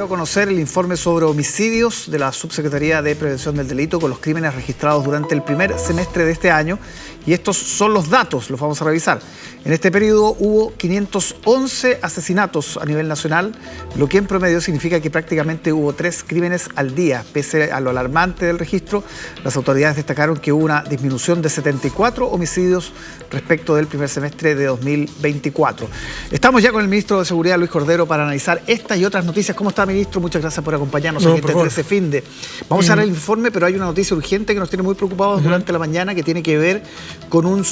dio a conocer el informe sobre homicidios de la Subsecretaría de Prevención del Delito con los crímenes registrados durante el primer semestre de este año. Y estos son los datos, los vamos a revisar. En este periodo hubo 511 asesinatos a nivel nacional, lo que en promedio significa que prácticamente hubo 3 crímenes al día. Pese a lo alarmante del registro, las autoridades destacaron que hubo una disminución de 74 homicidios respecto del primer semestre de 2024. Estamos ya con el ministro de Seguridad, Luis Cordero, para analizar estas y otras noticias. ¿Cómo está, ministro? Muchas gracias por acompañarnos aquí en este 13 Finde. Vamos a ver el informe, pero hay una noticia urgente que nos tiene muy preocupados durante la mañana, que tiene que ver con un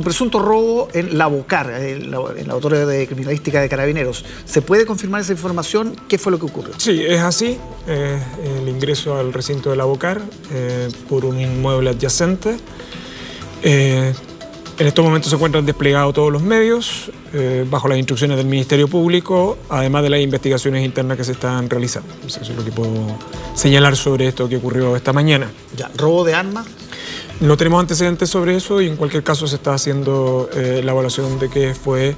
presunto robo en la Bocar, en la Laboratorio de Criminalística de Carabineros. ¿Se puede confirmar esa información? ¿Qué fue lo que ocurrió? Sí, es así. El ingreso al recinto de la Bocar por un inmueble adyacente. En estos momentos se encuentran desplegados todos los medios bajo las instrucciones del Ministerio Público, además de las investigaciones internas que se están realizando. Eso es lo que puedo señalar sobre esto que ocurrió esta mañana. Ya, ¿robo de armas? No tenemos antecedentes sobre eso y en cualquier caso se está haciendo la evaluación de qué fue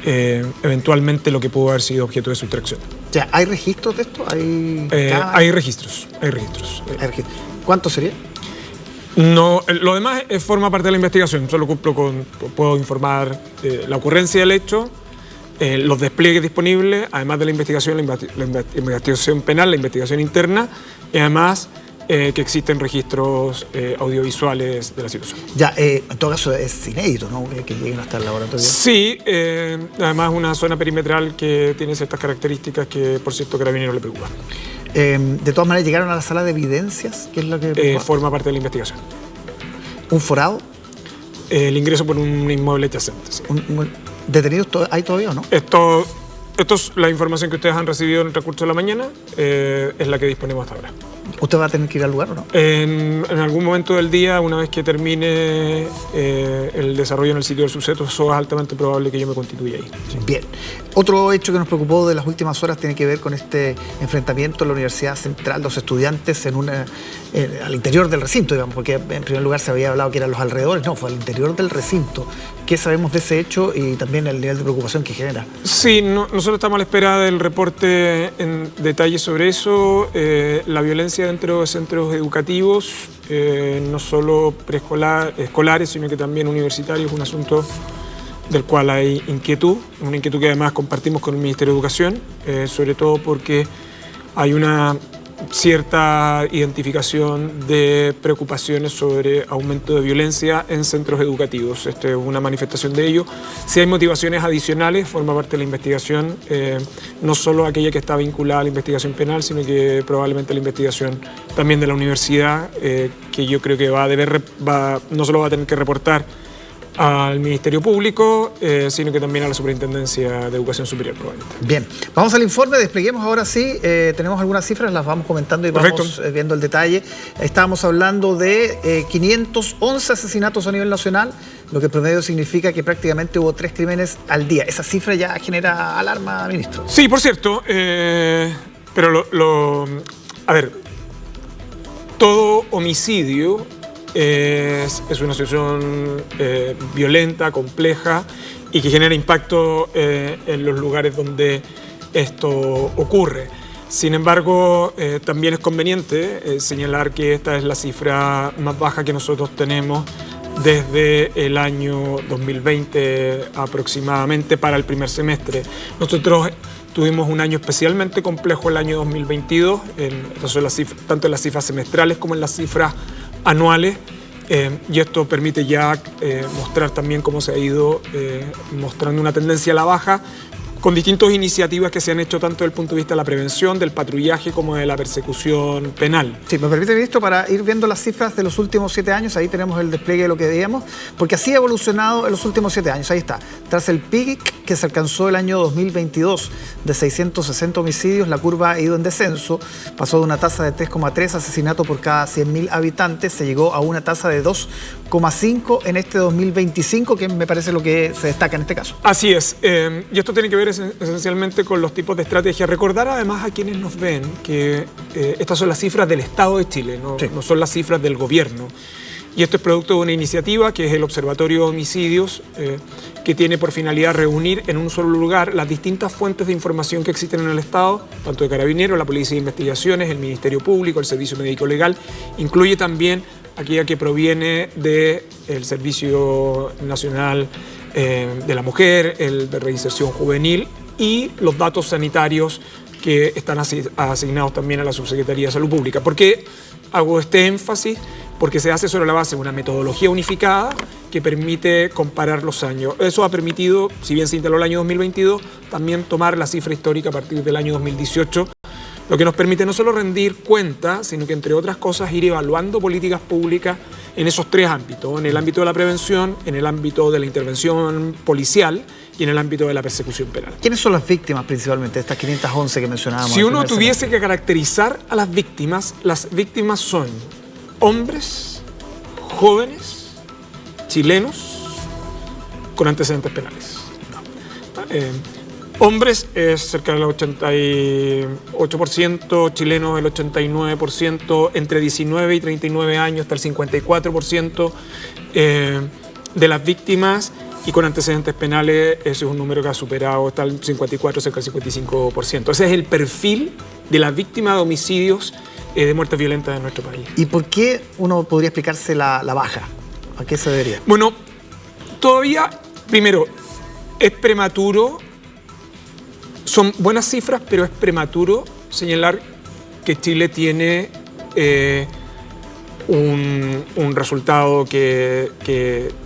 eventualmente lo que pudo haber sido objeto de sustracción. Ya, ¿hay registros de esto? Hay registros. ¿Cuántos sería? No, lo demás forma parte de la investigación. Solo puedo informar la ocurrencia del hecho, los despliegues disponibles, además de la investigación penal, la investigación interna, y además que existen registros audiovisuales de la situación. Ya, en todo caso es inédito, ¿no? Que lleguen hasta el laboratorio. Sí, además una zona perimetral que tiene ciertas características que, por cierto, Carabineros le preocupan. De todas maneras, ¿llegaron a la sala de evidencias? ¿Qué es lo que forma parte de la investigación. ¿Un forado? El ingreso por un inmueble adyacente. Sí. ¿Detenidos hay todavía o no? Esto es la información que ustedes han recibido en el transcurso de la mañana, es la que disponemos hasta ahora. ¿Usted va a tener que ir al lugar o no? En algún momento del día, una vez que termine el desarrollo en el sitio del suceso, es altamente probable que yo me constituya ahí. Sí. Bien. Otro hecho que nos preocupó de las últimas horas tiene que ver con este enfrentamiento en la Universidad Central, los estudiantes al interior del recinto, digamos, porque en primer lugar se había hablado que eran los alrededores, no, fue al interior del recinto. ¿Qué sabemos de ese hecho y también el nivel de preocupación que genera? Sí, nosotros estamos a la espera del reporte en detalle sobre eso. La violencia dentro de centros educativos, no solo escolares, sino que también universitarios, es un asunto del cual hay inquietud, una inquietud que además compartimos con el Ministerio de Educación, sobre todo porque hay una cierta identificación de preocupaciones sobre aumento de violencia en centros educativos. Esta es una manifestación de ello. Si hay motivaciones adicionales, forma parte de la investigación, no solo aquella que está vinculada a la investigación penal, sino que probablemente la investigación también de la universidad, que yo creo que no solo va a tener que reportar al Ministerio Público, sino que también a la Superintendencia de Educación Superior, probablemente. Bien, vamos al informe, despleguemos ahora sí, tenemos algunas cifras, las vamos comentando y vamos viendo el detalle. Estábamos hablando de 511 asesinatos a nivel nacional, lo que en promedio significa que prácticamente hubo 3 crímenes al día. Esa cifra ya genera alarma, ministro. Sí, por cierto, pero a ver, todo homicidio es una situación violenta, compleja y que genera impacto en los lugares donde esto ocurre. Sin embargo, también es conveniente señalar que esta es la cifra más baja que nosotros tenemos desde el año 2020 aproximadamente para el primer semestre. Nosotros tuvimos un año especialmente complejo el año 2022, tanto en las cifras semestrales como en las cifras anuales, y esto permite ya mostrar también cómo se ha ido mostrando una tendencia a la baja, con distintas iniciativas que se han hecho tanto desde el punto de vista de la prevención, del patrullaje, como de la persecución penal. Sí, me permite, ministro, para ir viendo las cifras de los últimos 7 años, ahí tenemos el despliegue de lo que veíamos, porque así ha evolucionado en los últimos 7 años, ahí está. Tras el pic que se alcanzó el año 2022 de 660 homicidios, la curva ha ido en descenso, pasó de una tasa de 3,3 asesinatos por cada 100.000 habitantes, se llegó a una tasa de 2,5 en este 2025, que me parece lo que se destaca en este caso. Así es, y esto tiene que ver esencialmente con los tipos de estrategias. Recordar además a quienes nos ven que estas son las cifras del Estado de Chile, no son las cifras del gobierno. y esto es producto de una iniciativa que es el Observatorio de Homicidios, que tiene por finalidad reunir en un solo lugar las distintas fuentes de información que existen en el Estado, tanto de Carabineros, la Policía de Investigaciones, el Ministerio Público, el Servicio Médico Legal, incluye también aquella que proviene del Servicio Nacional de la Mujer, el de Reinserción Juvenil y los datos sanitarios que están asignados también a la Subsecretaría de Salud Pública. ¿Por qué hago este énfasis? Porque se hace sobre la base de una metodología unificada que permite comparar los años. Eso ha permitido, si bien se instaló el año 2022, también tomar la cifra histórica a partir del año 2018, lo que nos permite no solo rendir cuenta, sino que, entre otras cosas, ir evaluando políticas públicas en esos tres ámbitos: en el ámbito de la prevención, en el ámbito de la intervención policial y en el ámbito de la persecución penal. ¿Quiénes son las víctimas principalmente de estas 511 que mencionábamos? Si uno tuviese que caracterizar a las víctimas son hombres, jóvenes, chilenos, con antecedentes penales. Hombres es cerca del 88%, chilenos el 89%, entre 19 y 39 años hasta el 54% de las víctimas, y con antecedentes penales ese es un número que ha superado hasta el 54, cerca del 55%. Ese es el perfil de las víctimas de homicidios de muertes violentas en nuestro país. ¿Y por qué uno podría explicarse la baja? ¿A qué se debería? Bueno, todavía, primero, es prematuro. Son buenas cifras, pero es prematuro señalar que Chile tiene un resultado que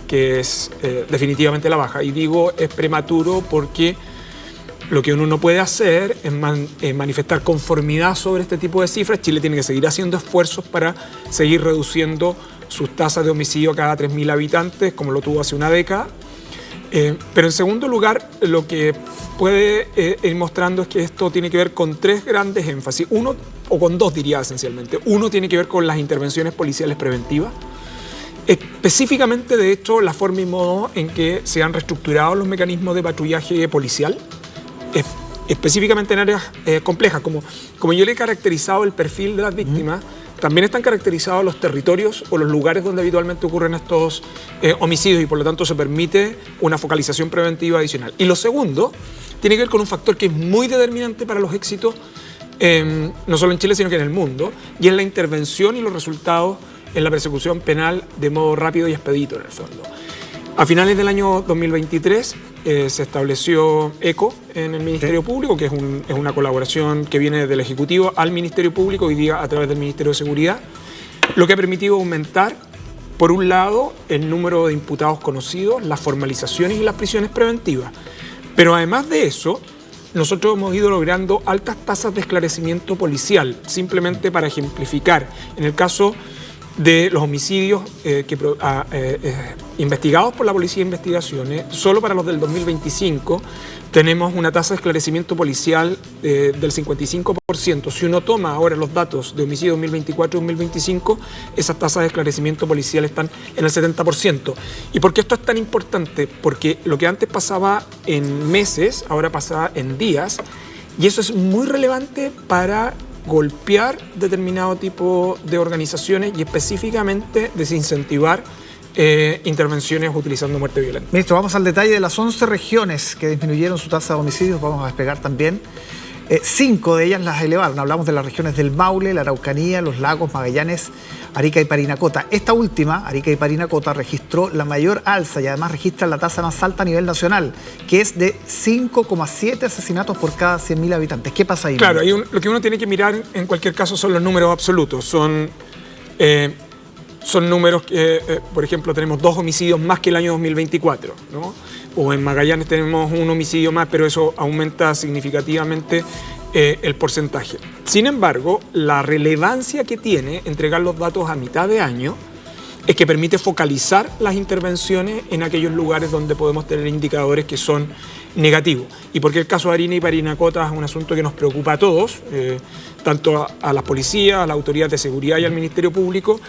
es definitivamente la baja. Y digo es prematuro porque lo que uno no puede hacer es manifestar conformidad sobre este tipo de cifras. Chile tiene que seguir haciendo esfuerzos para seguir reduciendo sus tasas de homicidio a cada 3.000 habitantes, como lo tuvo hace una década. Pero en segundo lugar, lo que puede ir mostrando es que esto tiene que ver con tres grandes énfasis. Uno, o con dos diría esencialmente. Uno tiene que ver con las intervenciones policiales preventivas. Específicamente, de hecho, la forma y modo en que se han reestructurado los mecanismos de patrullaje policial, específicamente en áreas complejas. Como yo le he caracterizado el perfil de las víctimas, también están caracterizados los territorios o los lugares donde habitualmente ocurren estos homicidios, y por lo tanto se permite una focalización preventiva adicional. Y lo segundo tiene que ver con un factor que es muy determinante para los éxitos, no solo en Chile sino que en el mundo, y es la intervención y los resultados en la persecución penal de modo rápido y expedito, en el fondo. A finales del año 2023 se estableció ECO en el Ministerio Público, que es una colaboración que viene del Ejecutivo al Ministerio Público, hoy día a través del Ministerio de Seguridad, lo que ha permitido aumentar, por un lado, el número de imputados conocidos, las formalizaciones y las prisiones preventivas. Pero además de eso, nosotros hemos ido logrando altas tasas de esclarecimiento policial. Simplemente para ejemplificar, en el caso de los homicidios investigados por la Policía de Investigaciones, solo para los del 2025 tenemos una tasa de esclarecimiento policial del 55%. Si uno toma ahora los datos de homicidio 2024-2025, esas tasas de esclarecimiento policial están en el 70%. ¿Y por qué esto es tan importante? Porque lo que antes pasaba en meses, ahora pasa en días, y eso es muy relevante para golpear determinado tipo de organizaciones y específicamente desincentivar intervenciones utilizando muerte violenta. Ministro, vamos al detalle de las 11 regiones que disminuyeron su tasa de homicidios. Vamos a despegar también 5 de ellas las elevaron. Hablamos de las regiones del Maule, la Araucanía, los Lagos, Magallanes, Arica y Parinacota. Esta última, Arica y Parinacota, registró la mayor alza y además registra la tasa más alta a nivel nacional, que es de 5,7 asesinatos por cada 100.000 habitantes. ¿Qué pasa ahí? Claro, lo que uno tiene que mirar en cualquier caso son los números absolutos. Son números que, por ejemplo, tenemos 2 homicidios más que el año 2024, ¿no? O en Magallanes tenemos un homicidio más, pero eso aumenta significativamente el porcentaje. Sin embargo, la relevancia que tiene entregar los datos a mitad de año es que permite focalizar las intervenciones en aquellos lugares donde podemos tener indicadores que son negativos. Y porque el caso de Arica y Parinacota es un asunto que nos preocupa a todos, tanto a las policías, a la autoridad de seguridad y al Ministerio Público,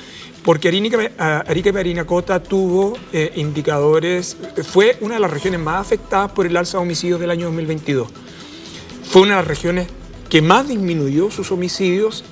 porque Arica y Parinacota tuvo indicadores, fue una de las regiones más afectadas por el alza de homicidios del año 2022. Fue una de las regiones que más disminuyó sus homicidios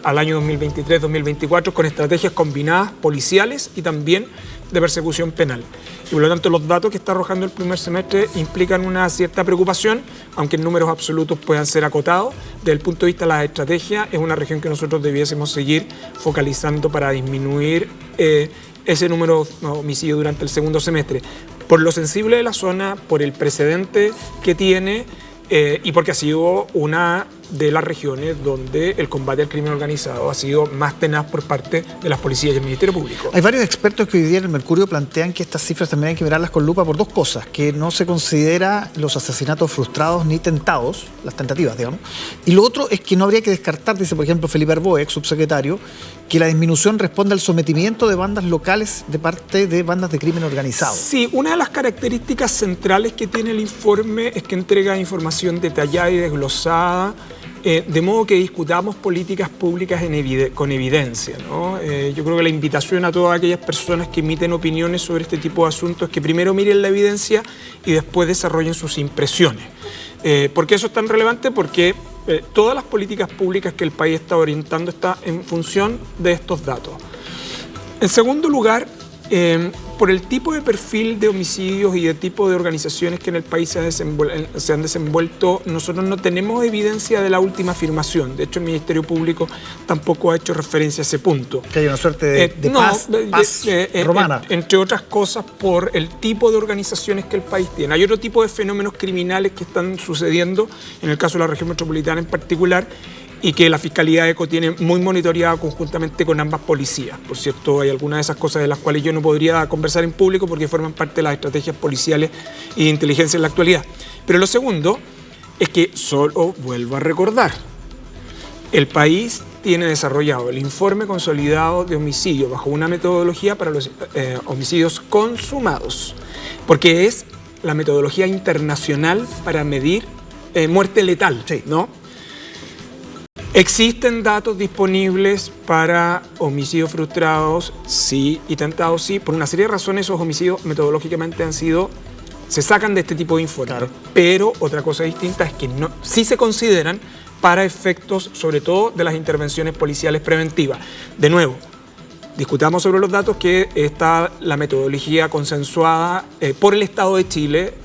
al año 2023-2024 con estrategias combinadas policiales y también de persecución penal. Y por lo tanto los datos que está arrojando el primer semestre implican una cierta preocupación, aunque en números absolutos puedan ser acotados. Desde el punto de vista de la estrategia, es una región que nosotros debiésemos seguir focalizando para disminuir ese número de homicidios durante el segundo semestre. Por lo sensible de la zona, por el precedente que tiene y porque ha sido una de las regiones donde el combate al crimen organizado ha sido más tenaz por parte de las policías y el Ministerio Público. Hay varios expertos que hoy día en el Mercurio plantean que estas cifras también hay que mirarlas con lupa por dos cosas, que no se considera los asesinatos frustrados ni tentados, las tentativas, digamos, y lo otro es que no habría que descartar, dice por ejemplo Felipe Arboe, ex subsecretario, que la disminución responde al sometimiento de bandas locales de parte de bandas de crimen organizado. Sí, una de las características centrales que tiene el informe es que entrega información detallada y desglosada, de modo que discutamos políticas públicas con evidencia, ¿no? Yo creo que la invitación a todas aquellas personas que emiten opiniones sobre este tipo de asuntos es que primero miren la evidencia y después desarrollen sus impresiones. ¿Por qué eso es tan relevante? Porque todas las políticas públicas que el país está orientando está en función de estos datos. En segundo lugar, por el tipo de perfil de homicidios y de tipo de organizaciones que en el país se han desenvuelto, nosotros no tenemos evidencia de la última afirmación. De hecho, el Ministerio Público tampoco ha hecho referencia a ese punto. Que hay una suerte de paz romana. Entre otras cosas, por el tipo de organizaciones que el país tiene. Hay otro tipo de fenómenos criminales que están sucediendo, en el caso de la región metropolitana en particular, y que la Fiscalía ECO tiene muy monitoreada conjuntamente con ambas policías. Por cierto, hay algunas de esas cosas de las cuales yo no podría conversar en público porque forman parte de las estrategias policiales y de inteligencia en la actualidad. Pero lo segundo es que solo vuelvo a recordar, el país tiene desarrollado el informe consolidado de homicidio bajo una metodología para los homicidios consumados, porque es la metodología internacional para medir muerte letal, sí, ¿no? ¿Existen datos disponibles para homicidios frustrados? Sí, y tentados sí. Por una serie de razones esos homicidios metodológicamente se sacan de este tipo de informes. Claro. Pero otra cosa distinta es que sí se consideran para efectos, sobre todo, de las intervenciones policiales preventivas. De nuevo, discutamos sobre los datos, que está la metodología consensuada por el Estado de Chile.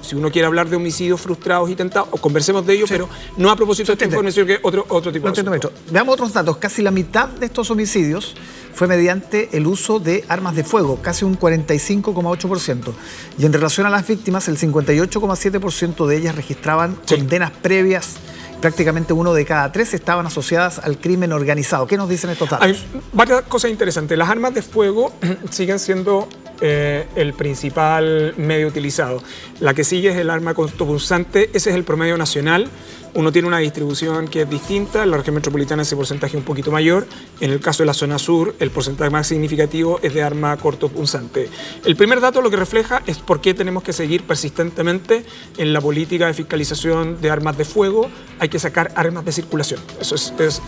Si uno quiere hablar de homicidios frustrados y tentados, conversemos de ello, sí, pero no a propósito de esta información, que otro tipo de asunto. Veamos otros datos. Casi la mitad de estos homicidios fue mediante el uso de armas de fuego, casi un 45,8%. Y en relación a las víctimas, el 58,7% de ellas registraban condenas previas. Prácticamente 1 de cada 3 estaban asociadas al crimen organizado. ¿Qué nos dicen estos datos? Hay varias cosas interesantes. Las armas de fuego siguen siendo el principal medio utilizado. La que sigue es el arma cortopunzante. Ese es el promedio nacional. Uno tiene una distribución que es distinta. En la región metropolitana ese porcentaje es un poquito mayor. En el caso de la zona sur, el porcentaje más significativo es de arma cortopunzante. El primer dato lo que refleja es por qué tenemos que seguir persistentemente en la política de fiscalización de armas de fuego. Hay que sacar armas de circulación. Eso es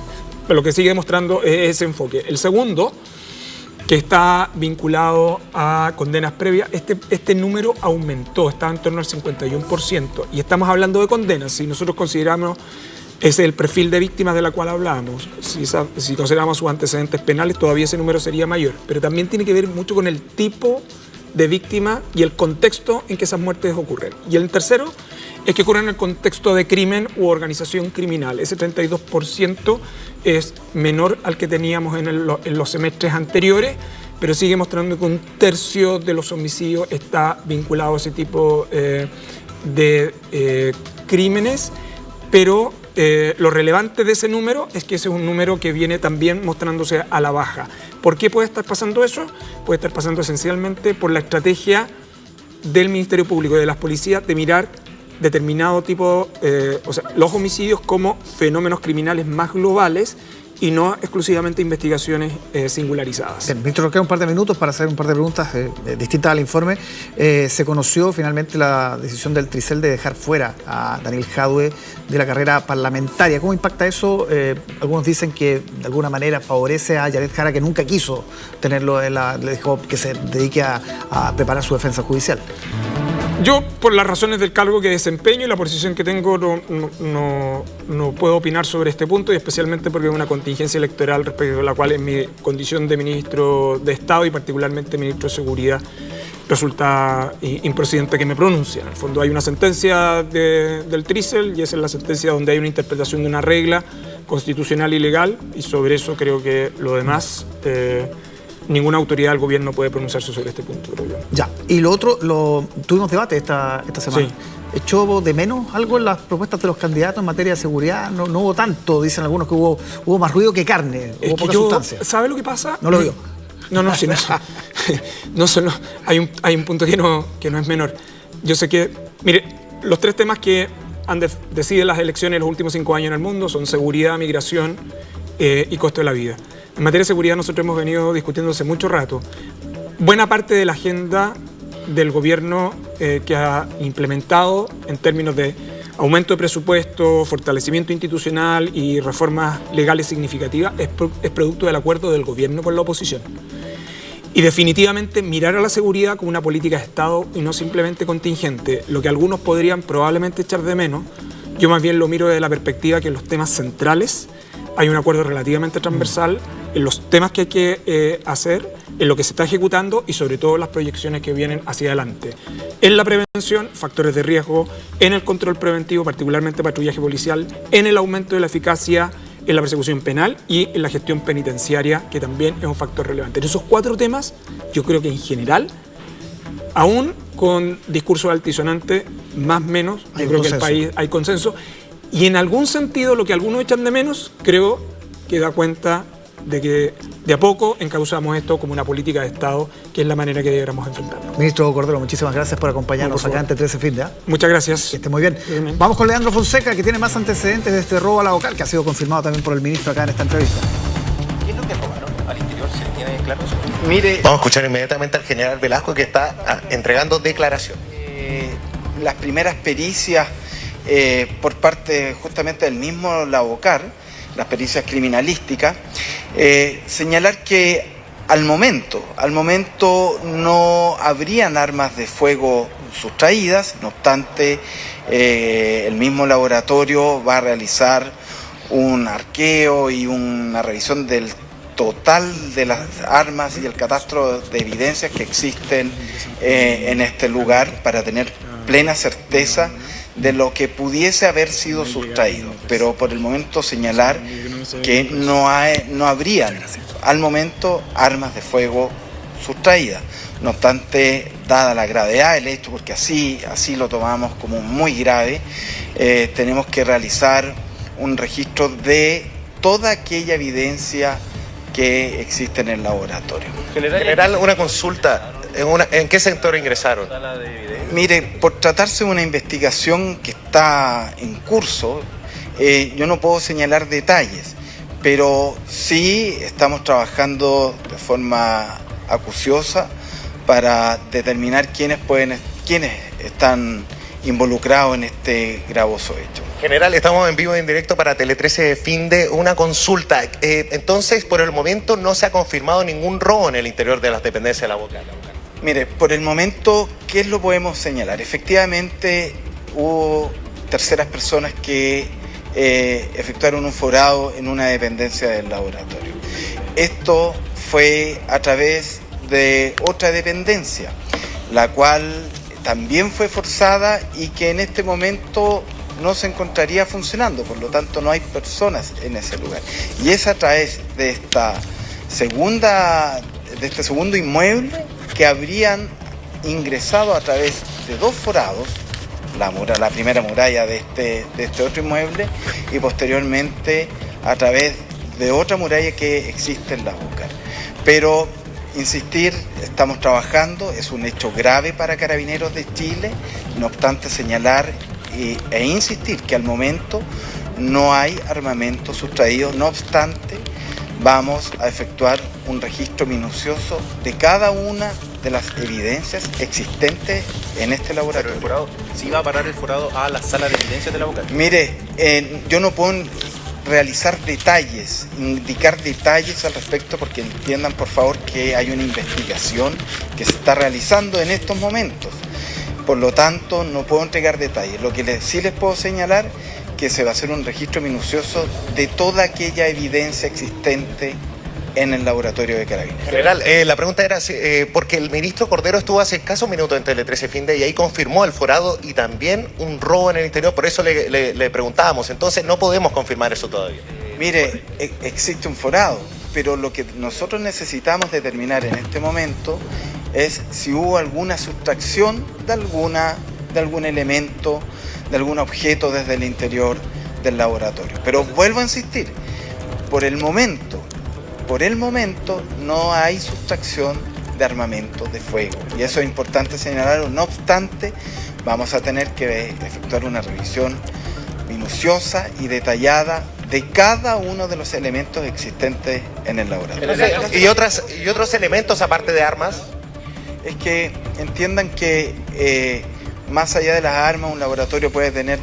lo que sigue demostrando ese enfoque. El segundo, que está vinculado a condenas previas, este número aumentó, estaba en torno al 51%. Y estamos hablando de condenas. Si nosotros consideramos, ese es el perfil de víctimas de la cual hablábamos, si consideramos sus antecedentes penales, todavía ese número sería mayor. Pero también tiene que ver mucho con el tipo de víctima y el contexto en que esas muertes ocurren. Y el tercero es que ocurre en el contexto de crimen u organización criminal. Ese 32% es menor al que teníamos en los semestres anteriores, pero sigue mostrando que 1/3 de los homicidios está vinculado a ese tipo de crímenes, pero lo relevante de ese número es que ese es un número que viene también mostrándose a la baja. ¿Por qué puede estar pasando eso? Puede estar pasando esencialmente por la estrategia del Ministerio Público y de las policías de mirar determinado tipo, los homicidios como fenómenos criminales más globales y no exclusivamente investigaciones singularizadas. Bien, ministro, nos queda un par de minutos para hacer un par de preguntas distintas al informe. Se conoció finalmente la decisión del Tricel de dejar fuera a Daniel Jadue de la carrera parlamentaria. ¿Cómo impacta eso? Algunos dicen que de alguna manera favorece a Yaret Jara, que nunca quiso tenerlo, le dijo que se dedique a preparar su defensa judicial. Yo, por las razones del cargo que desempeño y la posición que tengo, no puedo opinar sobre este punto, y especialmente porque es una contingencia electoral respecto a la cual en mi condición de ministro de Estado y particularmente ministro de Seguridad resulta improcedente que me pronuncie. En el fondo hay una sentencia del Trícel y esa es la sentencia donde hay una interpretación de una regla constitucional y legal, y sobre eso creo que lo demás... ninguna autoridad del gobierno puede pronunciarse sobre este punto, creo yo. Ya, y lo otro, tuvimos debate esta semana. Sí. ¿Echó de menos algo en las propuestas de los candidatos en materia de seguridad? No hubo tanto, dicen algunos que hubo más ruido que carne, hubo poca sustancia. ¿Sabe lo que pasa? No lo digo. No, sí, no, hay un punto que no es menor. Yo sé que, mire, los tres temas que deciden las elecciones en los últimos 5 años en el mundo son seguridad, migración y costo de la vida. En materia de seguridad nosotros hemos venido discutiendo hace mucho rato. Buena parte de la agenda del gobierno que ha implementado en términos de aumento de presupuesto, fortalecimiento institucional y reformas legales significativas es producto del acuerdo del gobierno con la oposición. Y definitivamente mirar a la seguridad como una política de Estado y no simplemente contingente, lo que algunos podrían probablemente echar de menos, yo más bien lo miro desde la perspectiva que en los temas centrales hay un acuerdo relativamente transversal en los temas que hay que hacer, en lo que se está ejecutando y sobre todo las proyecciones que vienen hacia adelante. En la prevención, factores de riesgo, en el control preventivo, particularmente patrullaje policial, en el aumento de la eficacia en la persecución penal y en la gestión penitenciaria, que también es un factor relevante. En esos 4 temas, yo creo que en general, aún con discursos altisonantes, más o menos, yo creo que en el país hay consenso. Y en algún sentido, lo que algunos echan de menos, creo que da cuenta de que de a poco encauzamos esto como una política de Estado, que es la manera que deberíamos enfrentarlo. Ministro Cordero, muchísimas gracias por acompañarnos acá en T13 Finde. Muchas gracias. Que esté muy bien. Vamos con Leandro Fonseca, que tiene más antecedentes de este robo a la vocal, que ha sido confirmado también por el ministro acá en esta entrevista. ¿Qué es lo que robaron al interior? ¿Se tiene claro eso? Mire, vamos a escuchar inmediatamente al general Velasco, que está entregando declaración. Las primeras pericias por parte justamente del mismo Lavocar, las pericias criminalísticas, señalar que al momento no habrían armas de fuego sustraídas, no obstante el mismo laboratorio va a realizar un arqueo y una revisión del total de las armas y el catastro de evidencias que existen en este lugar para tener plena certeza de lo que pudiese haber sido sustraído, pero por el momento señalar que no habrían al momento armas de fuego sustraídas. No obstante, dada la gravedad del hecho, porque así lo tomamos como muy grave, tenemos que realizar un registro de toda aquella evidencia que existe en el laboratorio. General, una consulta. ¿En qué sector ingresaron? Mire, por tratarse de una investigación que está en curso, yo no puedo señalar detalles, pero sí estamos trabajando de forma acuciosa para determinar quiénes están involucrados en este gravoso hecho. General, estamos en vivo y en directo para Tele13 Finde. Una consulta. Entonces, por el momento no se ha confirmado ningún robo en el interior de las dependencias de la vocal. Mire, por el momento, ¿qué lo podemos señalar? Efectivamente, hubo terceras personas que efectuaron un forado en una dependencia del laboratorio. Esto fue a través de otra dependencia, la cual también fue forzada y que en este momento no se encontraría funcionando, por lo tanto no hay personas en ese lugar. Y es a través de este segundo inmueble que habrían ingresado a través de 2 forados, la primera muralla de este otro inmueble y posteriormente a través de otra muralla que existe en la Vocal. Pero insistir, estamos trabajando, es un hecho grave para Carabineros de Chile, no obstante señalar e insistir que al momento no hay armamento sustraído, no obstante vamos a efectuar un registro minucioso de cada una de las evidencias existentes en este laboratorio. Pero ¿sí va a parar el forado a la sala de evidencias de la Vocal? Mire, yo no puedo realizar detalles, indicar detalles al respecto, porque entiendan por favor que hay una investigación que se está realizando en estos momentos. Por lo tanto, no puedo entregar detalles. Lo que sí les puedo señalar que se va a hacer un registro minucioso de toda aquella evidencia existente en el laboratorio de Carabineros. General, la pregunta era porque el ministro Cordero estuvo hace escasos minutos en Tele 13 Finde y ahí confirmó el forado y también un robo en el interior, por eso le preguntábamos, entonces no podemos confirmar eso todavía. Mire, existe un forado, pero lo que nosotros necesitamos determinar en este momento es si hubo alguna sustracción de algún elemento, de algún objeto desde el interior del laboratorio. Pero vuelvo a insistir, por el momento no hay sustracción de armamento de fuego. Y eso es importante señalarlo. No obstante, vamos a tener que efectuar una revisión minuciosa y detallada de cada uno de los elementos existentes en el laboratorio. ¿Y otros elementos aparte de armas? Es que entiendan que más allá de las armas, un laboratorio puede tener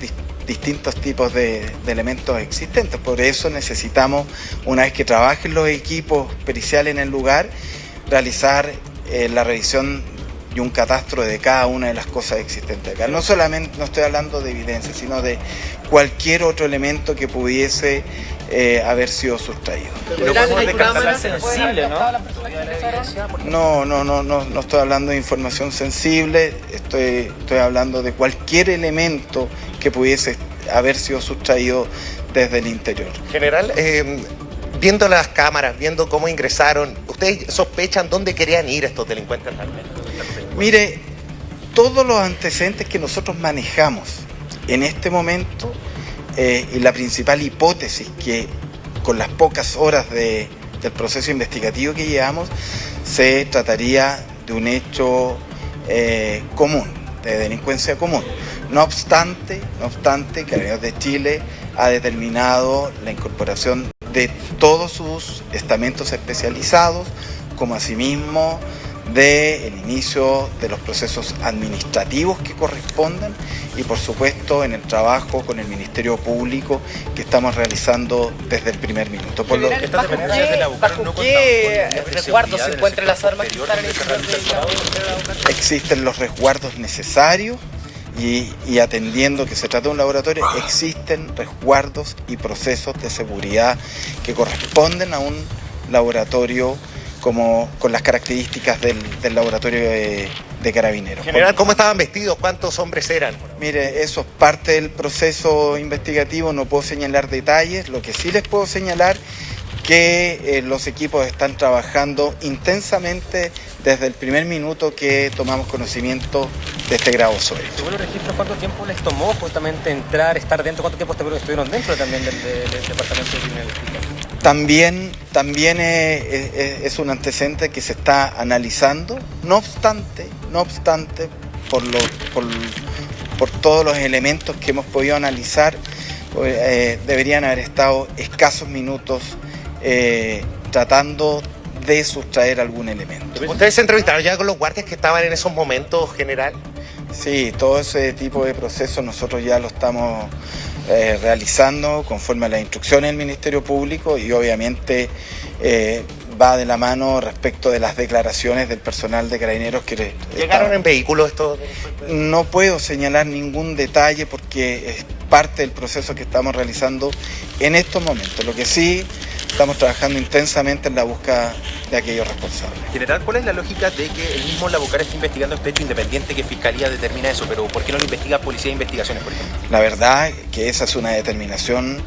distintos tipos de elementos existentes. Por eso necesitamos, una vez que trabajen los equipos periciales en el lugar, realizar la revisión y un catastro de cada una de las cosas existentes acá. No solamente, no estoy hablando de evidencia, sino de cualquier otro elemento que pudiese haber sido sustraído. Pero hay cámaras sensibles, ¿no? No estoy hablando de información sensible, estoy hablando de cualquier elemento que pudiese haber sido sustraído desde el interior. General, viendo las cámaras, viendo cómo ingresaron, ¿ustedes sospechan dónde querían ir estos delincuentes realmente? Mire, todos los antecedentes que nosotros manejamos en este momento y la principal hipótesis que con las pocas horas del proceso investigativo que llevamos se trataría de un hecho común, de delincuencia común. No obstante, Carabineros de Chile ha determinado la incorporación de todos sus estamentos especializados, como asimismo del inicio de los procesos administrativos que correspondan y por supuesto en el trabajo con el Ministerio Público que estamos realizando desde el primer minuto. ¿Bajo qué resguardo se encuentran las armas que están en el interior del laboratorio? Existen los resguardos necesarios y atendiendo que se trata de un laboratorio, existen resguardos y procesos de seguridad que corresponden a un laboratorio como con las características del laboratorio de Carabineros. General, ¿cómo estaban vestidos? ¿Cuántos hombres eran? Mire, eso es parte del proceso investigativo, no puedo señalar detalles, lo que sí les puedo señalar que los equipos están trabajando intensamente desde el primer minuto que tomamos conocimiento de este grave suelo. Según los registros, ¿cuánto tiempo les tomó justamente entrar, estar dentro? ¿Cuánto tiempo estuvieron dentro también del departamento de criminalística? También es un antecedente que se está analizando, no obstante, por todos los elementos que hemos podido analizar, deberían haber estado escasos minutos tratando de sustraer algún elemento. ¿Ustedes se entrevistaron ya con los guardias que estaban en esos momentos, general? Sí, todo ese tipo de procesos nosotros ya lo estamos realizando conforme a las instrucciones del Ministerio Público y obviamente va de la mano respecto de las declaraciones del personal de Carabineros que ¿Llegaron en vehículo estos? No puedo señalar ningún detalle porque es parte del proceso que estamos realizando en estos momentos. Lo que sí, estamos trabajando intensamente en la búsqueda de aquellos responsables. General, ¿cuál es la lógica de que el mismo Labocar esté investigando este hecho independiente que Fiscalía determina eso? Pero ¿por qué no lo investiga Policía de Investigaciones, por ejemplo? La verdad que esa es una determinación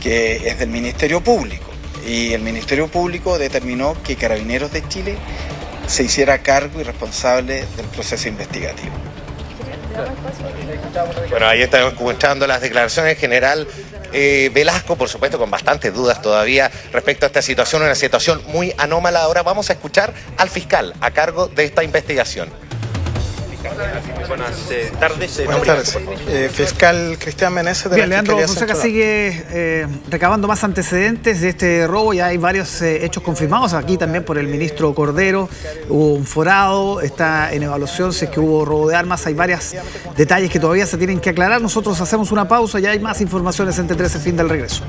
que es del Ministerio Público. Y el Ministerio Público determinó que Carabineros de Chile se hiciera cargo y responsable del proceso investigativo. Bueno, ahí estamos escuchando las declaraciones del general Velasco, por supuesto, con bastantes dudas todavía respecto a esta situación, una situación muy anómala. Ahora vamos a escuchar al fiscal a cargo de esta investigación. Buenas tardes. Buenas tardes. Fiscal Cristian Meneses de Bien, la Leandro Fiscalía Fonseca Central. sigue recabando más antecedentes de este robo. Ya hay varios hechos confirmados aquí también por el ministro Cordero. Hubo un forado, está en evaluación si es que hubo robo de armas. Hay varios detalles que todavía se tienen que aclarar. Nosotros hacemos una pausa y hay más informaciones en T13 Fin del regreso.